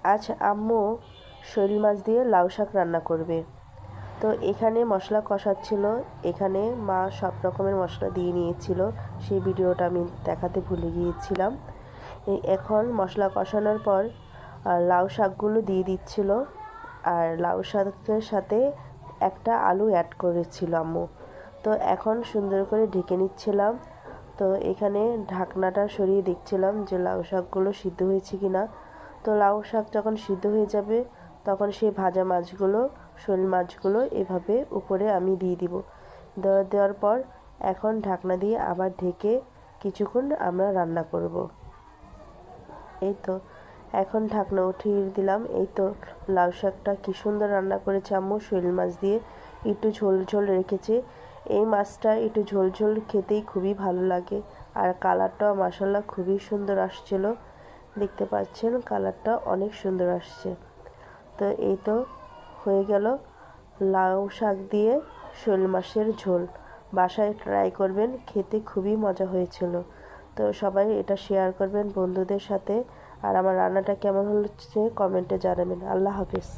আজ আম্মু শৈল মাছ দিয়ে লাউ শাক রান্না করবে। তো এখানে মশলা কষাচ্ছিল, এখানে মা সব রকমের মশলা দিয়ে নিয়েছিল, সেই ভিডিওটা আমি দেখাতে ভুলে গিয়েছিলাম। এখন মশলা কষানোর পর লাউ শাকগুলো দিয়ে দিচ্ছিল, আর লাউ শাকের সাথে একটা আলু অ্যাড করেছিল আম্মু। তো এখন সুন্দর করে ঢেকে নিচ্ছিলাম। তো এখানে ঢাকনাটা সরিয়ে দেখছিলাম যে লাউ শাকগুলো সিদ্ধ হয়েছে কিনা। তো লাউ শাক যখন সিদ্ধ হয়ে যাবে তখন সেই ভাজা মাছগুলো, শোল মাছগুলো এভাবে উপরে আমি দিয়ে দিব। দেওয়ার পর এখন ঢাকনা দিয়ে আবার ঢেকে কিছুক্ষণ আমরা রান্না করব। এই তো এখন ঢাকনা উঠিয়ে দিলাম। এই তো লাউ শাকটা কী সুন্দর রান্না করেছে আম্মু শৈল মাছ দিয়ে, একটু ঝোল ঝোল রেখেছে। এই মাছটা একটু ঝোল ঝোল খেতেই খুবই ভালো লাগে, আর কালারটাও মাশাআল্লাহ খুবই সুন্দর আসছিল। দেখতে পাচ্ছেন কালারটা অনেক সুন্দর আসছে। তো এই তো হয়ে গেল লাউ শাক দিয়ে শোল মাছের ঝোল। বাসায় ট্রাই করবেন, খেতে খুবই মজা হয়েছিল। তো সবাই এটা শেয়ার করবেন বন্ধুদের সাথে, আর আমার রান্নাটা কেমন হচ্ছে কমেন্টে জানাবেন। আল্লাহ হাফিজ।